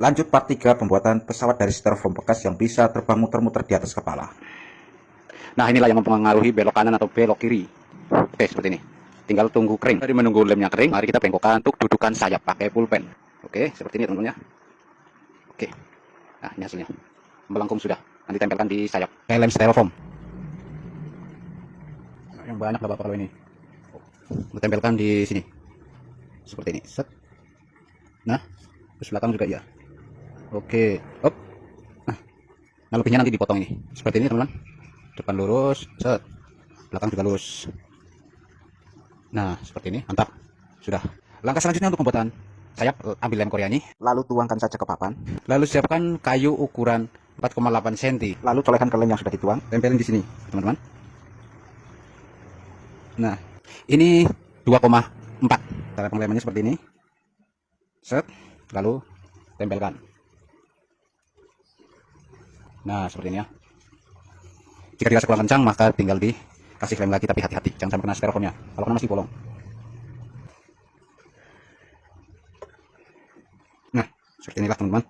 Lanjut part 3 pembuatan pesawat dari styrofoam bekas yang bisa terbang muter-muter di atas kepala. Nah, inilah yang mempengaruhi belok kanan atau belok kiri. Oke, seperti ini. Tinggal tunggu kering. Dari menunggu lemnya kering, mari kita bengkokkan untuk dudukan sayap pakai pulpen. Oke, seperti ini teman-teman ya. Oke. Nah, ini hasilnya. Melengkung sudah. Nanti tempelkan di sayap. Kayak lem styrofoam. Nah, yang banyak Bapak kalau ini. Tempelkan di sini. Seperti ini. Set. Nah, terus belakang juga ya. Oke. Hop. Nah, lebihnya nanti dipotong ini. Seperti ini teman-teman. Depan lurus, set. Belakang juga lurus. Nah, seperti ini, mantap. Sudah. Langkah selanjutnya untuk pembuatan sayap, ambil lem Korea ini, Lalu tuangkan saja ke papan. lalu siapkan kayu ukuran 4,8 cm. Lalu colekkan ke lem yang sudah dituang. Tempelin di sini, teman-teman. Nah, ini 2,4. Cara penglemannya seperti ini. Set, lalu tempelkan. Nah, seperti ini ya. Jika dirasa kurang kencang, maka tinggal dikasih lem lagi, tapi hati-hati, jangan sampai kena styrofoamnya. Kalau kena masih bolong. Nah, seperti inilah teman-teman.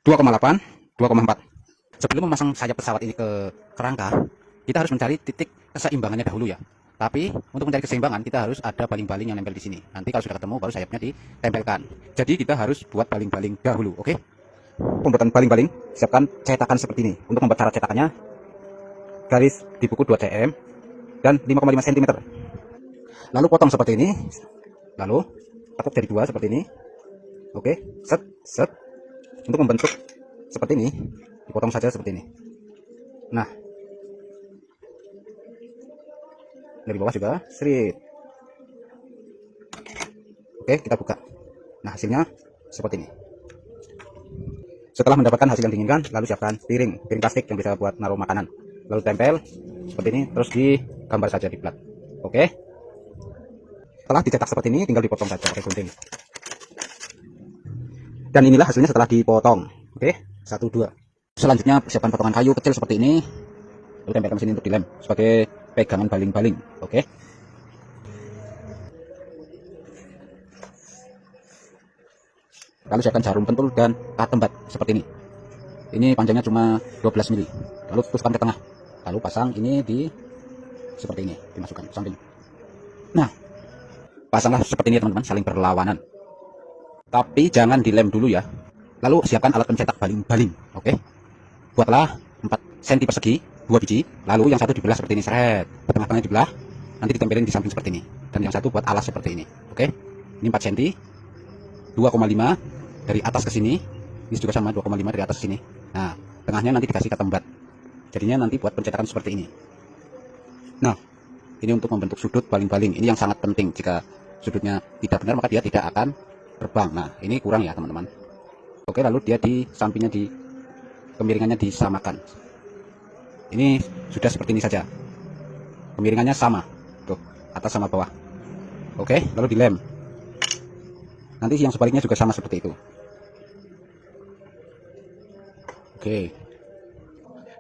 2,8, 2,4. Sebelum memasang sayap pesawat ini ke kerangka, kita harus mencari titik keseimbangannya dahulu ya. Tapi untuk mencari keseimbangan, kita harus ada baling-baling yang nempel di sini. Nanti kalau sudah ketemu, baru sayapnya ditempelkan. Jadi kita harus buat baling-baling dahulu, oke? Pembuatan baling-baling, siapkan cetakan seperti ini. Untuk membuat cara cetakannya, garis di buku 2 cm dan 5,5 cm. Lalu potong seperti ini. Lalu tekuk jadi 2 seperti ini. Oke, set, set. Untuk membentuk seperti ini, dipotong saja seperti ini. Nah, dari bawah juga, srit. Oke, kita buka. Nah, hasilnya seperti ini. Setelah mendapatkan hasil yang diinginkan, lalu siapkan piring plastik yang bisa buat naruh makanan. Lalu tempel seperti ini, terus digambar saja di plat. Oke. Setelah dicetak seperti ini, tinggal dipotong saja pakai gunting. Dan inilah hasilnya setelah dipotong. Oke, 1, 2. Selanjutnya siapkan potongan kayu kecil seperti ini. Lalu tempelkan sini untuk dilem sebagai pegangan baling-baling. Oke. Lalu siapkan jarum pentul dan katembat seperti ini. Ini panjangnya cuma 12 mili. Lalu tusukkan ke tengah. Lalu pasang ini di seperti ini, dimasukkan ke samping. Nah, pasanglah seperti ini teman-teman, saling berlawanan. Tapi jangan dilem dulu ya. Lalu siapkan alat pencetak baling-baling. Oke. Buatlah 4 cm persegi, 2 biji. Lalu yang satu dibelah seperti ini, seret. Tengah-tengahnya dibelah. Nanti ditempelin di samping seperti ini. Dan yang satu buat alas seperti ini. Oke. Ini 4 cm. 2,5 dari atas ke sini. Ini juga sama 2,5 dari atas ke sini. Nah, tengahnya nanti dikasih katembat. Jadinya nanti buat pencetakan seperti ini. Nah, ini untuk membentuk sudut baling-baling. Ini yang sangat penting. Jika sudutnya tidak benar, maka dia tidak akan terbang. Nah, ini kurang ya teman-teman. Oke, lalu dia di sampingnya, di kemiringannya disamakan. Ini sudah seperti ini saja. Kemiringannya sama. Tuh, atas sama bawah. Oke, lalu dilem. Nanti yang sebaliknya juga sama seperti itu. Oke.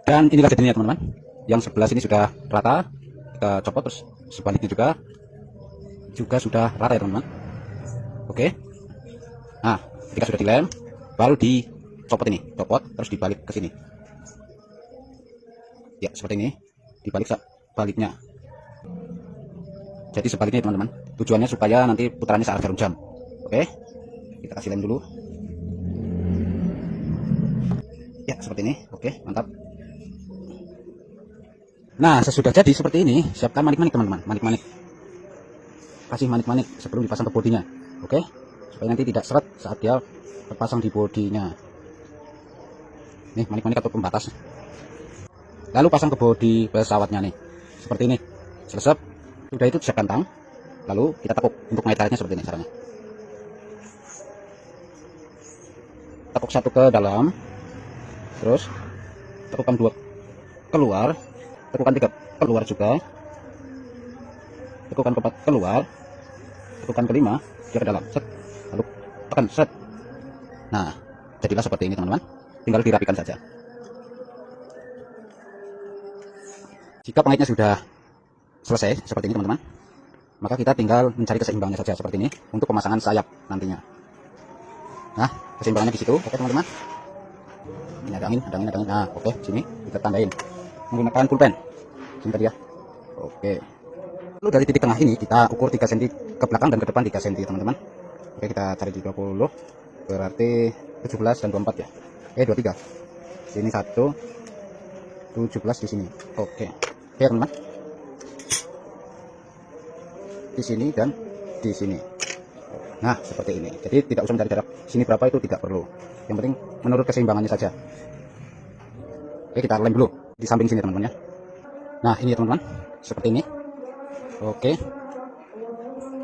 Dan inilah jadinya teman-teman. Yang sebelah sini sudah rata. Kita copot, terus sebaliknya juga sudah rata ya teman-teman. Oke. Nah, ketika sudah dilem, baru dicopot ini, copot terus dibalik ke sini. Ya, seperti ini. Dibalik sebaliknya. Jadi sebaliknya teman-teman. Tujuannya supaya nanti putarannya searah jarum jam. Oke. Kita kasih lem dulu. Ya, seperti ini. Oke, mantap. Nah, sesudah jadi seperti ini, siapkan manik-manik teman-teman, manik-manik. Kasih manik-manik sebelum dipasang ke bodinya. Oke? Supaya nanti tidak seret saat dia terpasang di bodinya. Nih, manik-manik atau pembatas. Lalu pasang ke bodi pesawatnya nih. Seperti ini. Selesai. Sudah itu siapkan tang. Lalu kita tekuk untuk metralnya seperti ini caranya. Tekuk 1 ke dalam. Terus tekukan 2 keluar, tekukan 3 keluar juga, tekukan 4 keluar, tekukan ke-5 dia ke dalam, set, lalu tekan set. Nah, jadilah seperti ini teman-teman. Tinggal dirapikan saja. Jika pengaitnya sudah selesai seperti ini teman-teman, maka kita tinggal mencari keseimbangannya saja seperti ini untuk pemasangan sayap nantinya. Nah, keseimbangannya di situ. Oke teman-teman, ini ada angin. Nah oke, sini kita tandain menggunakan pulpen sini tadi ya. Oke, lalu dari titik tengah ini kita ukur 3 cm ke belakang dan ke depan 3 cm teman-teman. Oke, kita cari di 20, berarti 17 dan 24 ya. 23 sini 1, 17 di sini. Oke teman-teman, di sini dan di sini. Nah seperti ini. Jadi tidak usah mencari jarak sini berapa, itu tidak perlu, yang penting menurut keseimbangannya saja. Oke, kita lem dulu di samping sini teman-teman ya. Nah ini ya teman-teman, seperti ini. Oke,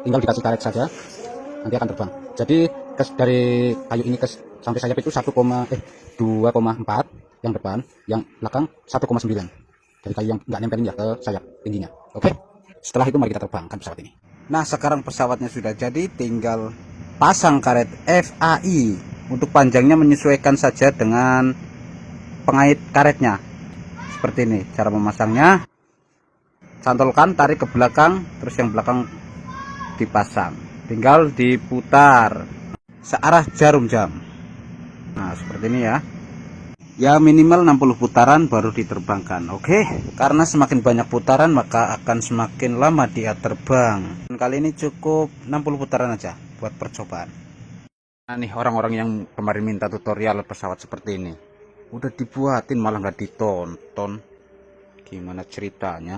tinggal dikasih karet saja, nanti akan terbang. Jadi dari kayu ini sampai sayap itu 2,4 yang depan, yang belakang 1,9 dari kayu yang nggak nempelin ya ke sayap tingginya. Oke, setelah itu mari kita terbangkan pesawat ini. Nah, sekarang pesawatnya sudah jadi, tinggal pasang karet FAI. Untuk panjangnya menyesuaikan saja dengan pengait karetnya. Seperti ini cara memasangnya. Cantolkan, tarik ke belakang, terus yang belakang dipasang. Tinggal diputar searah jarum jam. Nah, seperti ini ya. Ya minimal 60 putaran baru diterbangkan. Oke, karena semakin banyak putaran maka akan semakin lama dia terbang. Kali ini cukup 60 putaran aja buat percobaan. Nah nih, orang-orang yang kemarin minta tutorial pesawat seperti ini udah dibuatin malah nggak ditonton. Gimana ceritanya?